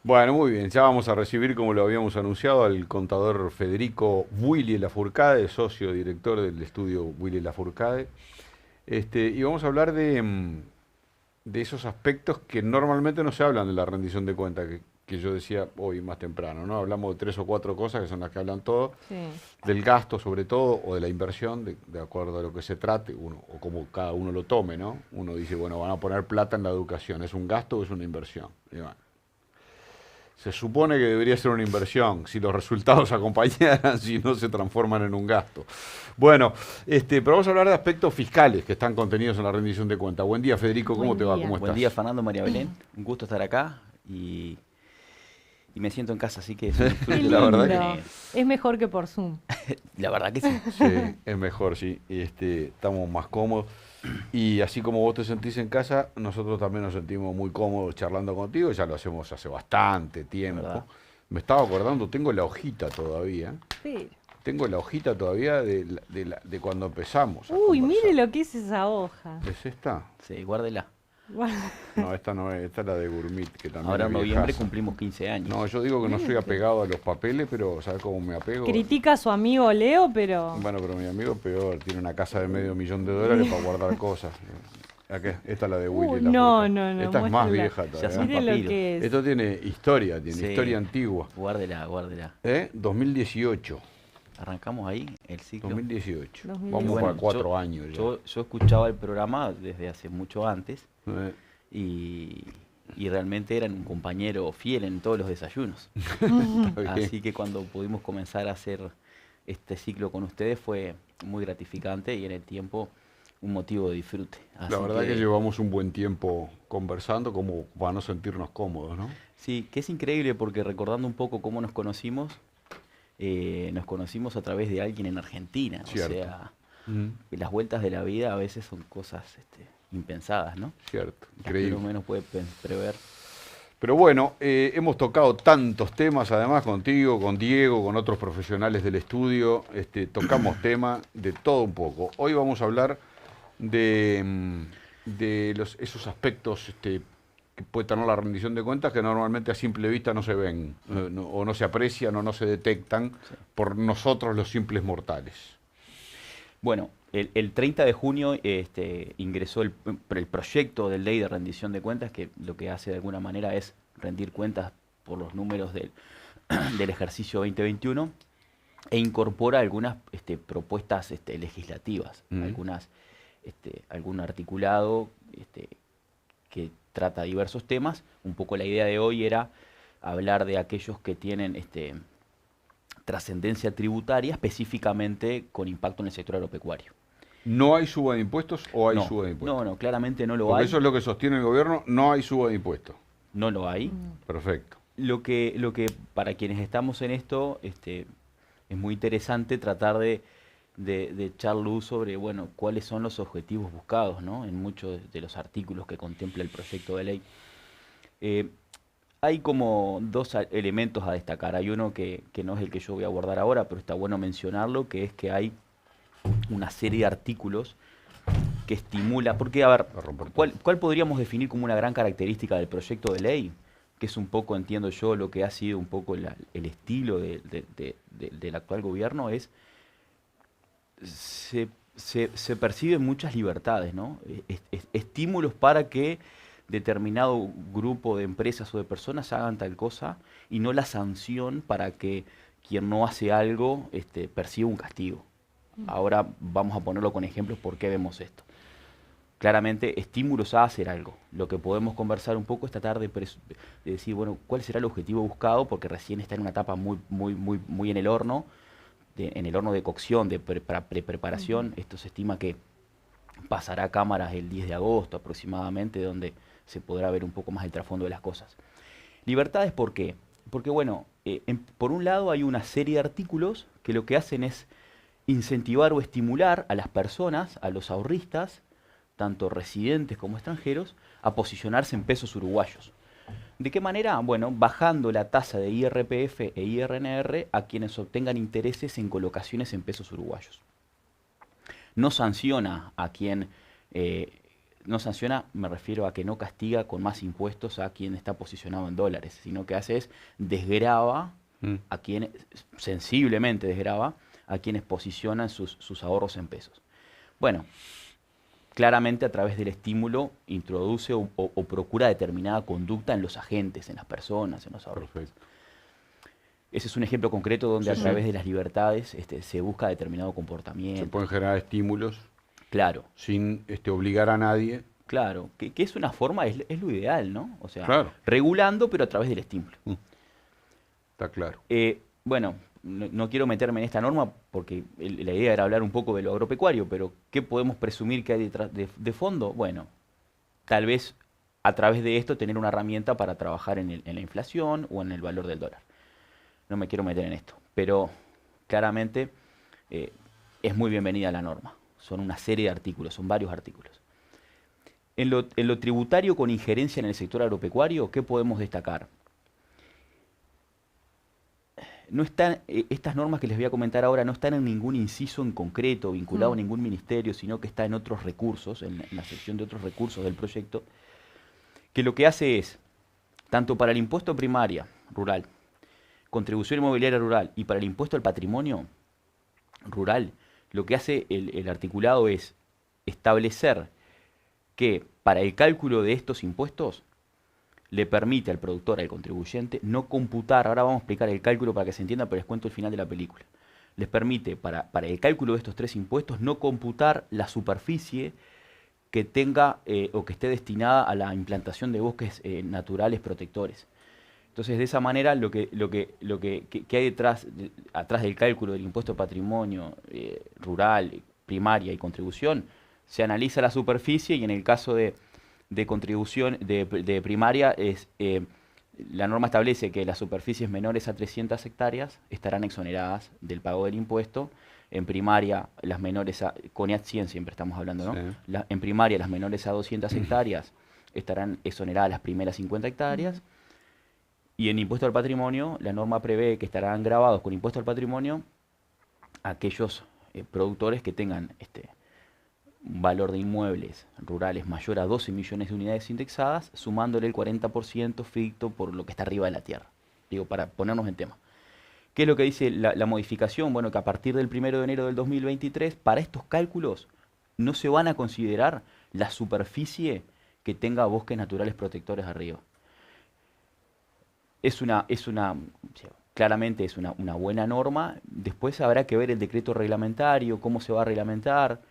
Bueno, muy bien, ya vamos a recibir, como lo habíamos anunciado, al contador Federico Willy Lafourcade, socio director del estudio Willy Lafourcade. Y vamos a hablar de esos aspectos que normalmente no se hablan de la rendición de cuentas, que yo decía hoy más temprano, ¿no? Hablamos de tres o cuatro cosas que son las que hablan todos, Sí. del gasto sobre todo, o de la inversión, de acuerdo a lo que se trate, uno, o como cada uno lo tome, ¿no? Uno dice, bueno, van a poner plata en la educación, ¿es un gasto o es una inversión? Y bueno, se supone que debería ser una inversión, si los resultados acompañaran, si no se transforman en un gasto. Bueno, pero vamos a hablar de aspectos fiscales que están contenidos en la rendición de cuentas. Buen día, Federico, ¿cómo Buen te va? ¿Cómo día. Buen día, estás? Fernando, María Belén. Un gusto estar acá y me siento en casa, así que es un Qué disfrute, la verdad lindo. que, Es mejor que por Zoom. la verdad que sí. Sí, es mejor, sí. Estamos más cómodos. Y así como vos te sentís en casa, nosotros también nos sentimos muy cómodos charlando contigo. Ya lo hacemos hace bastante La verdad. tiempo. Me estaba acordando, tengo la hojita todavía. Sí. Tengo la hojita todavía de cuando empezamos a Uy, mire conversar. lo que es esa hoja. ¿Es esta? Sí, guárdela. Guau. No, esta no es, esta es la de Gurmit, que también Ahora es en noviembre viejaza. cumplimos 15 No, años. yo digo que no soy Mire que apegado a los papeles, pero ¿sabes cómo me apego? critica a su amigo Leo, pero Bueno, pero mi amigo peor, tiene una casa de $500.000 para guardar cosas. Esta es la de Willy, la no, furca. no, no, Esta es más muéstrala. vieja Ya son todavía. Mire lo papiros. que es. Esto tiene Sí, historia antigua. guárdela, guárdela. 2018. Arrancamos ahí el ciclo. 2018. 2018. Y Vamos bueno, para 4 años ya. yo escuchaba el programa desde hace mucho antes Eh, y, y realmente eran un compañero fiel en todos los desayunos. Está bien. Así que cuando pudimos comenzar a hacer este ciclo con ustedes fue muy gratificante y en el tiempo un motivo de disfrute. La Así verdad que llevamos un buen tiempo conversando como para no sentirnos cómodos, ¿no? sí, que es increíble porque recordando un poco cómo nos conocimos a través de alguien en Argentina. Cierto. O sea, Mm, que las vueltas de la vida a veces son cosas impensadas, ¿no? Cierto, Las que uno increíble. menos puede prever. Pero bueno, hemos tocado tantos temas, además contigo, con Diego, con otros profesionales del estudio, tocamos temas de todo un poco. Hoy vamos a hablar de esos aspectos que puede tener la rendición de cuentas que normalmente a simple vista no se ven, o no se aprecian o no se detectan Sí. por nosotros los simples mortales. Bueno, el 30 de junio ingresó el proyecto de ley de rendición de cuentas, que lo que hace de alguna manera es rendir cuentas por los números del ejercicio 2021 e incorpora algunas propuestas legislativas, Mm. algún articulado que trata diversos temas. Un poco la idea de hoy era hablar de aquellos que tienen trascendencia tributaria, específicamente con impacto en el sector agropecuario. ¿No hay suba de impuestos o hay No, suba de impuestos? no, claramente no lo Porque hay, eso es lo que sostiene el gobierno, no hay suba de impuestos. no lo hay. Perfecto. Lo que para quienes estamos en esto, es muy interesante tratar de echar luz sobre, bueno, cuáles son los objetivos buscados, ¿no? En muchos de los artículos que contempla el proyecto de ley. Eh, Hay como dos elementos a destacar. Hay uno que no es el que yo voy a abordar ahora, pero está bueno mencionarlo, que es que hay una serie de artículos que estimula, porque a ver, A romper todo. ¿cuál podríamos definir como una gran característica del proyecto de ley? Que es un poco, entiendo yo, lo que ha sido un poco el estilo del actual gobierno, se perciben muchas libertades, ¿no? Estímulos para que determinado grupo de empresas o de personas hagan tal cosa y no la sanción para que quien no hace algo perciba un castigo. Ahora vamos a ponerlo con ejemplos por qué vemos esto. Claramente, estímulos a hacer algo. Lo que podemos conversar un poco esta tarde de decir, bueno, ¿cuál será el objetivo buscado? Porque recién está en una etapa muy en el horno, en el horno de cocción, para preparación. Esto se estima que pasará a cámaras el 10 de agosto aproximadamente, donde se podrá ver un poco más el trasfondo de las cosas. Libertades, ¿por qué? Porque, bueno, por un lado hay una serie de artículos que lo que hacen es incentivar o estimular a las personas, a los ahorristas, tanto residentes como extranjeros, a posicionarse en pesos uruguayos. ¿De qué manera? Bueno, bajando la tasa de IRPF e IRNR a quienes obtengan intereses en colocaciones en pesos uruguayos. No sanciona a quien no sanciona, me refiero a que no castiga con más impuestos a quien está posicionado en dólares, sino que hace es desgrava a quienes, sensiblemente desgrava a quienes posicionan sus ahorros en pesos. Bueno, claramente a través del estímulo introduce o procura determinada conducta en los agentes, en las personas, en los ahorros. Perfecto. Ese es un ejemplo concreto donde a través de las libertades se busca determinado comportamiento. Se pueden generar estímulos Claro, sin obligar a nadie. claro, que es una forma, es lo ideal, ¿no? O sea, Claro. regulando, pero a través del estímulo. Está claro. Bueno, no quiero meterme en esta norma porque la idea era hablar un poco de lo agropecuario, pero ¿qué podemos presumir que hay detrás de fondo? Bueno, tal vez a través de esto tener una herramienta para trabajar en la inflación o en el valor del dólar. No me quiero meter en esto, pero claramente es muy bienvenida la norma. Son una serie de artículos, son varios artículos. En lo tributario con injerencia en el sector agropecuario, ¿qué podemos destacar? No están, estas normas que les voy a comentar ahora no están en ningún inciso en concreto, vinculado a ningún ministerio, sino que está en otros recursos, en la sección de otros recursos del proyecto, que lo que hace es, tanto para el impuesto primaria rural, contribución inmobiliaria rural y para el impuesto al patrimonio rural, lo que hace el articulado es establecer que para el cálculo de estos impuestos le permite al productor, al contribuyente, no computar, ahora vamos a explicar el cálculo para que se entienda, pero les cuento el final de la película. Les permite, para el cálculo de estos tres impuestos, no computar la superficie que tenga o que esté destinada a la implantación de bosques naturales protectores. Entonces, de esa manera, lo que hay atrás del cálculo del impuesto de patrimonio rural, primaria y contribución, se analiza la superficie y en el caso de contribución de primaria, la norma establece que las superficies menores a 300 hectáreas estarán exoneradas del pago del impuesto. En primaria, las menores a, CONIAT 100 siempre estamos hablando, ¿no? Sí. En primaria, las menores a 200 hectáreas estarán exoneradas las primeras 50 hectáreas. Y en impuesto al patrimonio, la norma prevé que estarán grabados con impuesto al patrimonio aquellos productores que tengan un valor de inmuebles rurales mayor a 12 millones de unidades indexadas, sumándole el 40% ficto por lo que está arriba de la tierra. Digo, para ponernos en tema. ¿Qué es lo que dice la modificación? Bueno, que a partir del 1 de enero del 2023, para estos cálculos no se van a considerar la superficie que tenga bosques naturales protectores arriba. Claramente es una buena norma. Después habrá que ver el decreto reglamentario, cómo se va a reglamentar.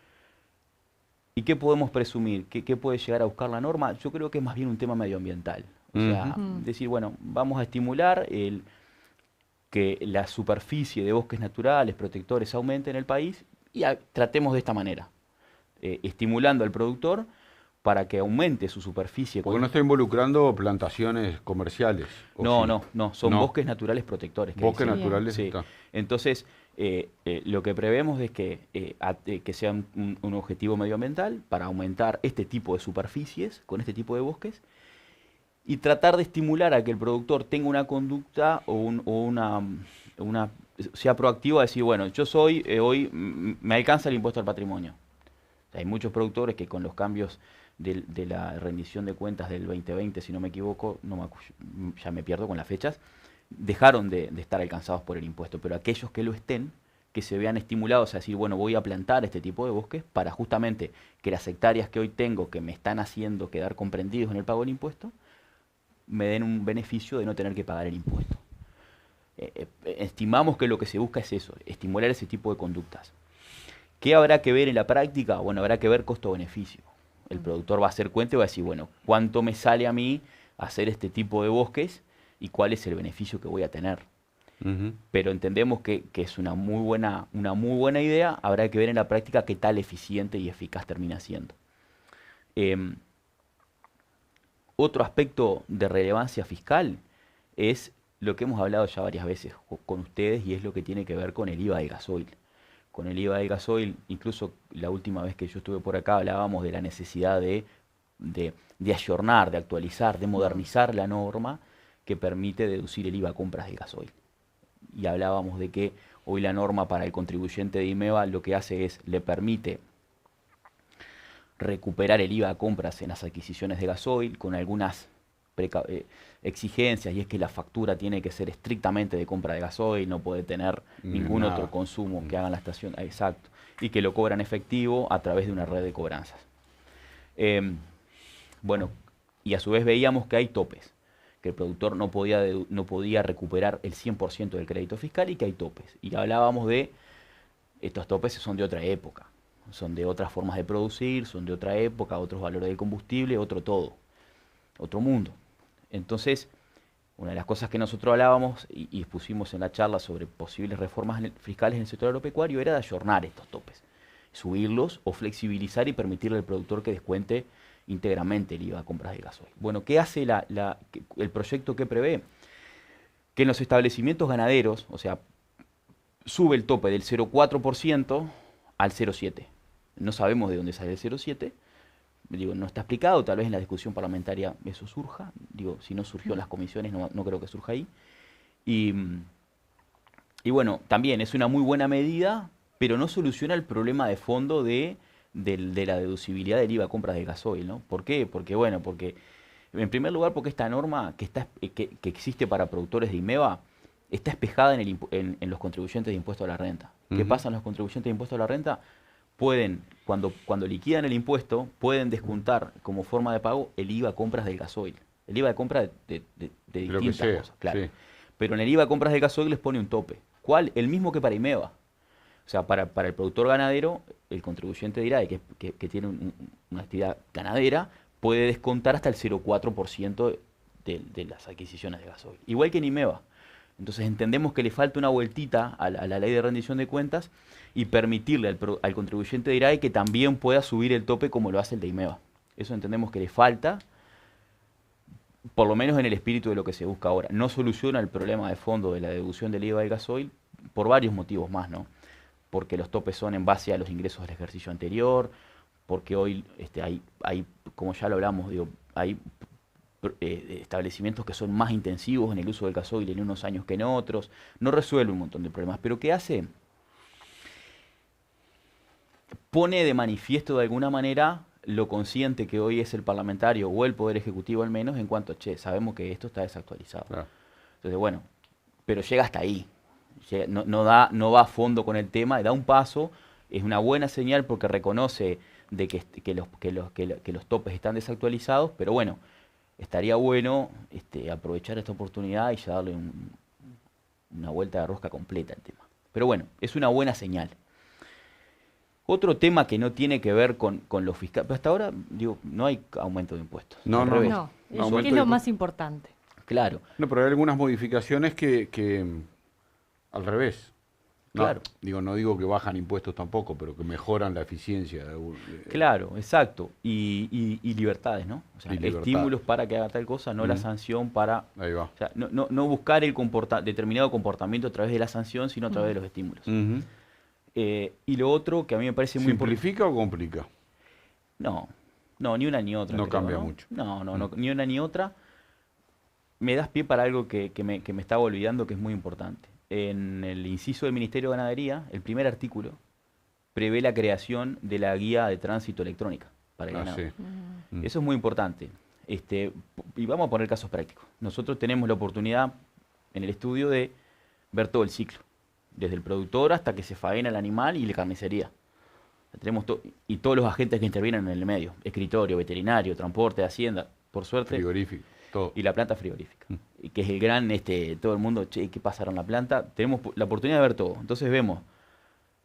¿Y qué podemos presumir? ¿Qué puede llegar a buscar la norma? Yo creo que es más bien un tema medioambiental. O sea, decir, bueno, vamos a estimular que la superficie de bosques naturales, protectores, aumente en el país y tratemos de esta manera, estimulando al productor para que aumente su superficie. Porque no está involucrando plantaciones comerciales. No, son bosques naturales protectores. Bosques naturales, sí. Entonces, lo que prevemos es que sea un objetivo medioambiental para aumentar este tipo de superficies con este tipo de bosques y tratar de estimular a que el productor tenga una conducta sea proactivo a decir, bueno, yo soy, hoy me alcanza el impuesto al patrimonio. O sea, hay muchos productores que con los cambios de la rendición de cuentas del 2020, si no me equivoco, ya me pierdo con las fechas, dejaron de estar alcanzados por el impuesto, pero aquellos que lo estén, que se vean estimulados a decir, bueno, voy a plantar este tipo de bosques para justamente que las hectáreas que hoy tengo que me están haciendo quedar comprendidos en el pago del impuesto, me den un beneficio de no tener que pagar el impuesto. Estimamos que lo que se busca es eso, estimular ese tipo de conductas. ¿Qué habrá que ver en la práctica? Bueno, habrá que ver costo-beneficio. El productor va a hacer cuenta y va a decir, bueno, ¿cuánto me sale a mí hacer este tipo de bosques y cuál es el beneficio que voy a tener? Pero entendemos que es una muy buena idea. Habrá que ver en la práctica qué tal eficiente y eficaz termina siendo. Otro aspecto de relevancia fiscal es lo que hemos hablado ya varias veces con ustedes y es lo que tiene que ver con el IVA del gasoil. Con el IVA del gasoil, incluso la última vez que yo estuve por acá hablábamos de la necesidad de ayornar, de actualizar, de modernizar la norma que permite deducir el IVA a compras del gasoil. Y hablábamos de que hoy la norma para el contribuyente de IMEVA lo que hace es, le permite recuperar el IVA a compras en las adquisiciones de gasoil con algunas exigencias, y es que la factura tiene que ser estrictamente de compra de gasoil, no puede tener ningún otro consumo que hagan la estación, exacto, y que lo cobran efectivo a través de una red de cobranzas. Bueno, y a su vez veíamos que hay topes, que el productor no podía recuperar el 100% del crédito fiscal y que hay topes. Y hablábamos de, estos topes son de otra época, son de otras formas de producir, son de otra época, otros valores del combustible, otro todo, otro mundo. Entonces, una de las cosas que nosotros hablábamos y expusimos en la charla sobre posibles reformas fiscales en el sector agropecuario era de ayornar estos topes, subirlos o flexibilizar y permitirle al productor que descuente íntegramente el IVA a compras de gasoil. Bueno, ¿qué hace el proyecto que prevé? Que en los establecimientos ganaderos, o sea, sube el tope del 0,4% al 0,7%. No sabemos de dónde sale el 0,7%. Digo, no está explicado, tal vez en la discusión parlamentaria eso surja. Digo, si no surgió en las comisiones, no creo que surja ahí. Y bueno, también es una muy buena medida, pero no soluciona el problema de fondo de la deducibilidad del IVA a compras de gasoil, ¿no? ¿Por qué? Porque, en primer lugar, porque esta norma que existe para productores de IMEVA está espejada en los contribuyentes de impuesto a la renta. ¿Qué pasa en los contribuyentes de impuesto a la renta? Pueden, cuando liquidan el impuesto, pueden descontar como forma de pago el IVA a compras del gasoil. El IVA de compra de distintas cosas, claro. Sí. Pero en el IVA a compras del gasoil les pone un tope. ¿Cuál? El mismo que para IMEVA. O sea, para el productor ganadero, el contribuyente dirá que tiene una actividad ganadera, puede descontar hasta el 0,4% de las adquisiciones de gasoil. Igual que en IMEVA. Entonces entendemos que le falta una vueltita a la ley de rendición de cuentas y permitirle al contribuyente de IRAE que también pueda subir el tope como lo hace el de IMEVA. Eso entendemos que le falta, por lo menos en el espíritu de lo que se busca ahora. No soluciona el problema de fondo de la deducción del IVA del gasoil por varios motivos más, ¿no? Porque los topes son en base a los ingresos del ejercicio anterior, porque hoy hay, como ya lo hablamos, hay establecimientos que son más intensivos en el uso del gasoil en unos años que en otros. No resuelve un montón de problemas, pero ¿qué hace? Pone de manifiesto de alguna manera lo consciente que hoy es el parlamentario o el Poder Ejecutivo al menos en cuanto, sabemos que esto está desactualizado. Claro. Entonces, bueno, pero llega hasta ahí. No va a fondo con el tema, da un paso, es una buena señal porque reconoce de que los topes están desactualizados, pero bueno, estaría bueno aprovechar esta oportunidad y ya darle una vuelta de rosca completa al tema. Pero bueno, es una buena señal. Otro tema que no tiene que ver con lo fiscal, pero hasta ahora no hay aumento de impuestos. No, es lo más importante. Claro. No, pero hay algunas modificaciones que al revés. Claro. No digo que bajan impuestos tampoco, pero que mejoran la eficiencia. Claro, exacto. Y libertades, ¿no? O sea, estímulos para que haga tal cosa, no la sanción para... Ahí va. O sea, no buscar el determinado comportamiento a través de la sanción, sino a través de los estímulos. Y lo otro que a mí me parece muy importante... ¿Simplifica o complica? No, ni una ni otra. No cambia mucho. No, ni una ni otra. Me das pie para algo que me estaba olvidando, que es muy importante. En el inciso del Ministerio de Ganadería, el primer artículo prevé la creación de la guía de tránsito electrónica para el ganado. Sí. Eso es muy importante. Y vamos a poner casos prácticos. Nosotros tenemos la oportunidad en el estudio de ver todo el ciclo, desde el productor hasta que se faena el animal y la carnicería. Tenemos y todos los agentes que intervienen en el medio, escritorio, veterinario, transporte, hacienda, por suerte. Frigorífico. Todo. Y la planta frigorífica, que es el gran, todo el mundo, ¿qué pasaron en la planta? Tenemos la oportunidad de ver todo. Entonces vemos,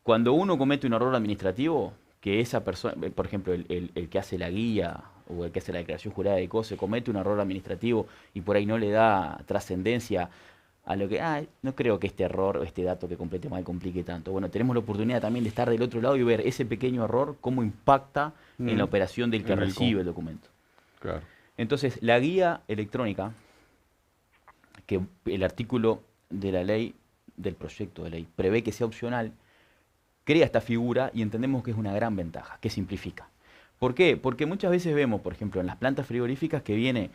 cuando uno comete un error administrativo, que esa persona, por ejemplo, el que hace la guía o el que hace la declaración jurada de COSE, comete un error administrativo y por ahí no le da trascendencia a lo que, no creo que este error o este dato que complete mal complique tanto. Bueno, tenemos la oportunidad también de estar del otro lado y ver ese pequeño error, cómo impacta en la operación del que recibe el documento. Claro. Entonces, la guía electrónica, que el artículo de la ley, del proyecto de ley, prevé que sea opcional, crea esta figura y entendemos que es una gran ventaja, que simplifica. ¿Por qué? Porque muchas veces vemos, por ejemplo, en las plantas frigoríficas que viene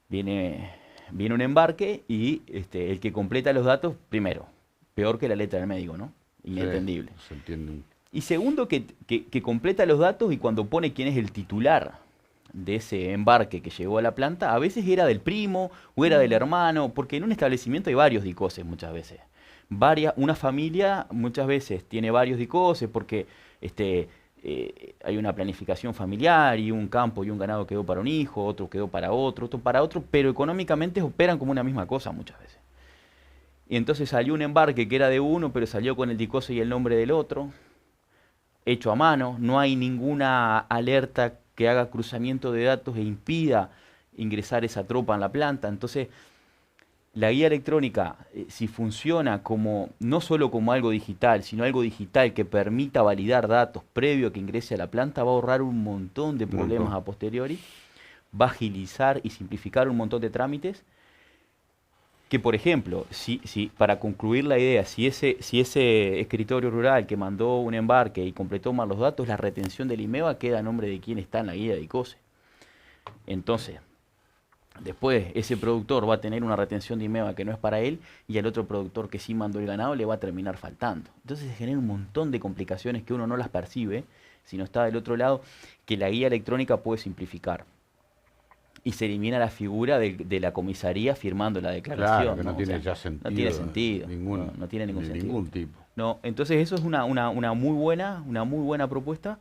un embarque y el que completa los datos, primero, peor que la letra del médico, ¿no? Inentendible. Sí, se entiende. Y segundo, que completa los datos y cuando pone quién es el titular de ese embarque que llegó a la planta, a veces era del primo o era del hermano, porque en un establecimiento hay varios DICOSES muchas veces. Una familia muchas veces tiene varios DICOSES porque hay una planificación familiar y un campo y un ganado quedó para un hijo, otro quedó para otro para otro, pero económicamente operan como una misma cosa muchas veces. Y entonces salió un embarque que era de uno, pero salió con el DICOSE y el nombre del otro, hecho a mano, no hay ninguna alerta que haga cruzamiento de datos e impida ingresar esa tropa en la planta. Entonces, la guía electrónica, si funciona como no solo como algo digital, sino algo digital que permita validar datos previo a que ingrese a la planta, va a ahorrar un montón de problemas a posteriori, va a agilizar y simplificar un montón de trámites. Que, por ejemplo, para concluir la idea, si ese escritorio rural que mandó un embarque y completó mal los datos, la retención del IMEVA queda a nombre de quien está en la guía de ICOSE. Entonces, después ese productor va a tener una retención de IMEVA que no es para él y al otro productor que sí mandó el ganado le va a terminar faltando. Entonces se genera un montón de complicaciones que uno no las percibe si no está del otro lado, que la guía electrónica puede simplificar. Y se elimina la figura de la comisaría firmando la declaración. Claro, que no tiene ya sentido. No tiene sentido. No tiene ningún sentido. Ningún tipo. No, entonces eso es una muy buena propuesta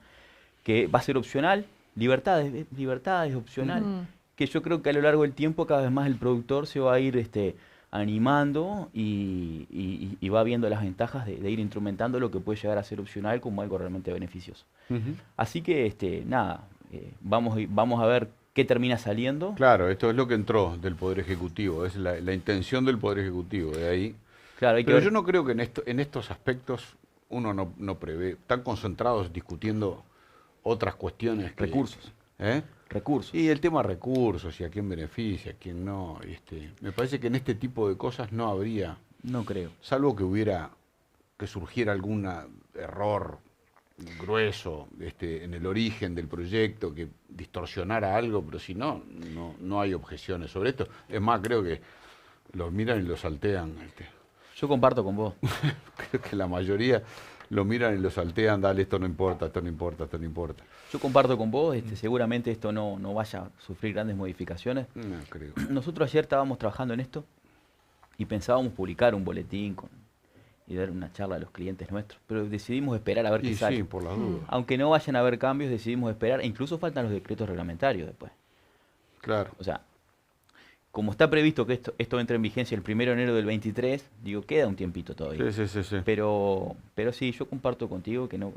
que va a ser opcional. Libertad es opcional. Que yo creo que a lo largo del tiempo cada vez más el productor se va a ir animando y va viendo las ventajas de ir instrumentando lo que puede llegar a ser opcional como algo realmente beneficioso. Así que nada, vamos a ver qué termina saliendo. Claro, esto es lo que entró del Poder Ejecutivo, es la intención del Poder Ejecutivo, de ahí. Claro, pero yo no creo que en estos aspectos uno no prevé, están concentrados discutiendo otras cuestiones. Recursos. Recursos. Y el tema recursos y a quién beneficia, a quién no. Me parece que en este tipo de cosas no habría. No creo. Salvo que surgiera algún error grueso en el origen del proyecto, que distorsionara algo, pero si no hay objeciones sobre esto. Es más, creo que los miran y los saltean. Yo comparto con vos. Creo que la mayoría lo miran y lo saltean, dale, esto no importa, esto no importa, esto no importa. Yo comparto con vos, seguramente esto no vaya a sufrir grandes modificaciones. No creo. Nosotros ayer estábamos trabajando en esto y pensábamos publicar un boletín y dar una charla a los clientes nuestros, pero decidimos esperar a ver qué sale. Sí, por las dudas. Aunque no vayan a haber cambios, decidimos esperar, e incluso faltan los decretos reglamentarios después. Claro. O sea, como está previsto que esto entre en vigencia el 1 de enero del 23, digo, queda un tiempito todavía. Sí. Pero sí, yo comparto contigo que no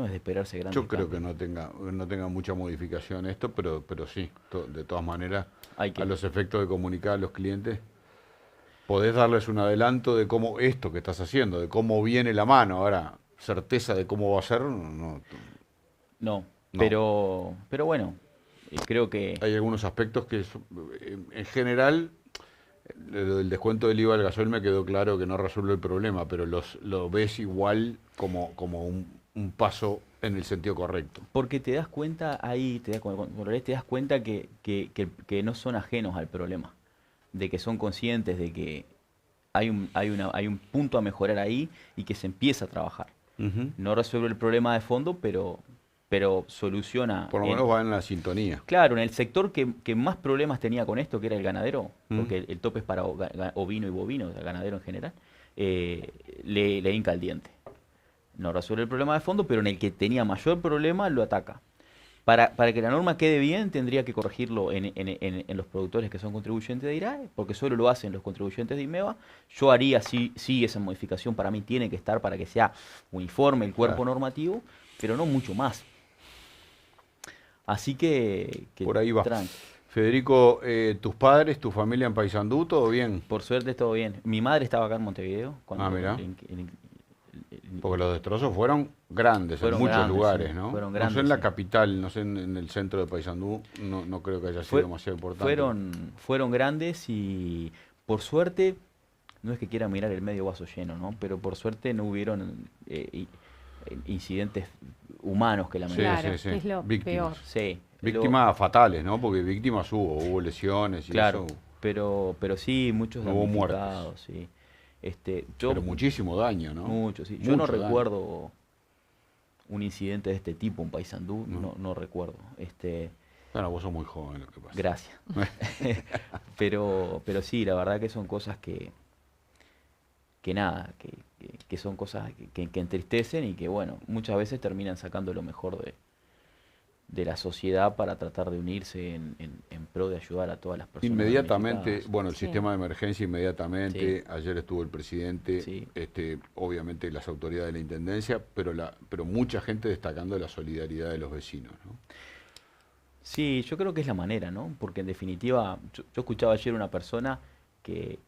es de esperarse grandes Yo creo cambios. que no tenga mucha modificación esto, pero sí, de todas maneras, a los efectos de comunicar a los clientes, podés darles un adelanto de cómo esto que estás haciendo, de cómo viene la mano. Ahora, certeza de cómo va a ser, No. Pero bueno, creo que... Hay algunos aspectos que, en general, el descuento del IVA del gasoil me quedó claro que no resuelve el problema, pero lo ves igual como un paso en el sentido correcto. Porque te das cuenta ahí, cuando lo lees, te das cuenta que no son ajenos al problema, de que son conscientes de que hay un punto a mejorar ahí y que se empieza a trabajar. No resuelve el problema de fondo, pero soluciona. Por lo menos va en la sintonía. Claro, en el sector que más problemas tenía con esto, que era el ganadero, porque el tope es para ovino y bovino, el ganadero en general, le hinca el diente. No resuelve el problema de fondo, pero en el que tenía mayor problema lo ataca. Para que la norma quede bien, tendría que corregirlo en los productores que son contribuyentes de IRAE, porque solo lo hacen los contribuyentes de IMEVA. Yo haría sí esa modificación, para mí tiene que estar para que sea uniforme el cuerpo normativo, pero no mucho más. Así que por ahí va. Tranqui. Federico, ¿tus padres, tu familia en Paysandú, todo bien? Por suerte todo bien. Mi madre estaba acá en Montevideo. Mirá. Porque los destrozos fueron grandes en muchos lugares, ¿no? Fueron grandes, no sé en la capital, no sé en el centro de Paysandú, no creo que haya sido demasiado importante. Fueron grandes y por suerte, no es que quiera mirar el medio vaso lleno, ¿no? Pero por suerte no hubieron incidentes humanos que lamentar. Claro, es lo peor. Sí. Víctimas fatales, ¿no? Porque víctimas hubo lesiones y claro, eso. Pero sí, muchos hubo muertes. Sí. Pero muchísimo daño, ¿no? Mucho, sí. Yo no recuerdo un incidente de este tipo en Paysandú, no recuerdo. Bueno, vos sos muy joven, lo que pasa. Gracias. pero sí, la verdad que son cosas que son cosas que entristecen y que, bueno, muchas veces terminan sacando lo mejor de la sociedad para tratar de unirse en pro de ayudar a todas las personas. Inmediatamente, bueno, el sistema de emergencia inmediatamente, Sí. ayer estuvo el presidente, Sí. Obviamente las autoridades de la Intendencia, pero mucha gente destacando la solidaridad de los vecinos, ¿no? Sí, yo creo que es la manera, ¿no? Porque en definitiva, yo escuchaba ayer una persona que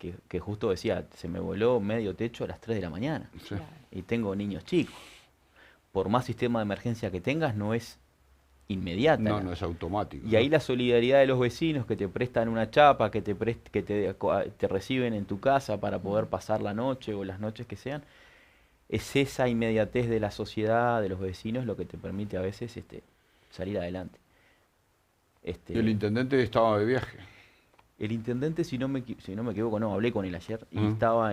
justo decía, se me voló medio techo a las 3 de la mañana Sí. Claro. y tengo niños chicos. Por más sistema de emergencia que tengas, no es inmediata. No es automático. Y ahí la solidaridad de los vecinos que te prestan una chapa, que te reciben en tu casa para poder pasar la noche o las noches que sean, es esa inmediatez de la sociedad, de los vecinos, lo que te permite a veces salir adelante. Y el intendente estaba de viaje. El intendente, si no me equivoco, no, hablé con él ayer, y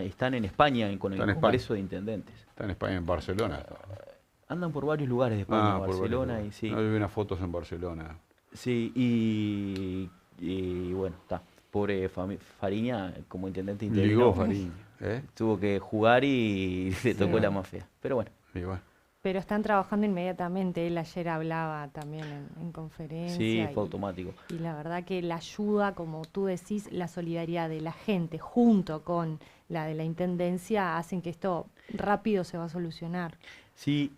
están en España con el Están en Congreso de Intendentes. Está en España, en Barcelona. Andan por varios lugares de España, Por Barcelona, varios y sí. lugares. No, vi unas fotos en Barcelona. Sí, y bueno, está. Pobre Fariña, como intendente interino, Ligó Fariña, ¿eh? tuvo que jugar y le tocó Sí. la más fea. Pero bueno, Y bueno. Pero están trabajando inmediatamente. Él ayer hablaba también en conferencia. sí, fue automático. Y la verdad que la ayuda, como tú decís, la solidaridad de la gente junto con la de la Intendencia hacen que esto rápido se va a solucionar. Sí,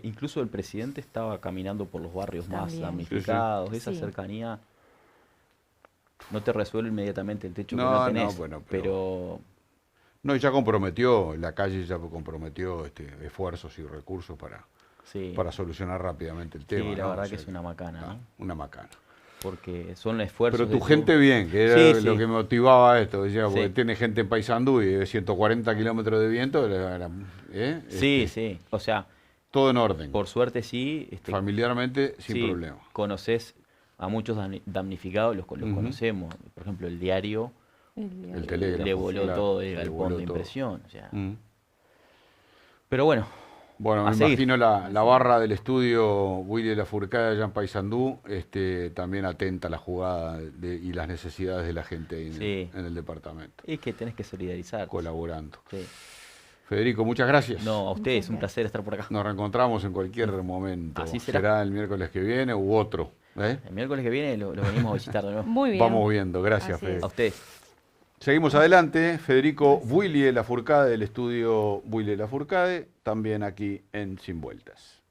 incluso el presidente estaba caminando por los barrios más También. damnificados. Sí, sí. Esa Sí. cercanía no te resuelve inmediatamente el techo que No, no tenés, no, bueno, pero No, y ya comprometió, la calle ya comprometió esfuerzos y recursos sí, para solucionar rápidamente el sí, tema. la ¿no? verdad O sea que es una macana, ¿no? Una macana. Porque son esfuerzos. Pero tu de gente todo. bien, que era Sí, lo sí. que motivaba esto, decía, porque Sí. tiene gente en Paysandú y de 140 kilómetros de viento, Sí, sí. O sea, todo en orden, por suerte sí. familiarmente sin sí, problema. conoces a muchos damnificados, los Ujú. conocemos. Por ejemplo, el diario El telégrafo. le voló claro, todo el le galpón voló de todo. impresión. O sea. Mm. Pero bueno, Bueno, a me seguir. imagino la barra del estudio Willy Lafourcade allá en Paysandú, también atenta a la jugada y las necesidades de la gente ahí Sí. en el departamento, Es que tenés que solidarizar. colaborando. Sí. Federico, muchas gracias. No, a ustedes, Muchas un placer estar por acá. Nos reencontramos en cualquier momento. Así será. El miércoles que viene u otro. ¿Eh? El miércoles que viene lo venimos a visitar de nuevo. Muy bien. Vamos viendo. Gracias, Así Fede. es. A ustedes. Seguimos adelante. Federico Willy Lafourcade del estudio Willy Lafourcade, también aquí en Sin Vueltas.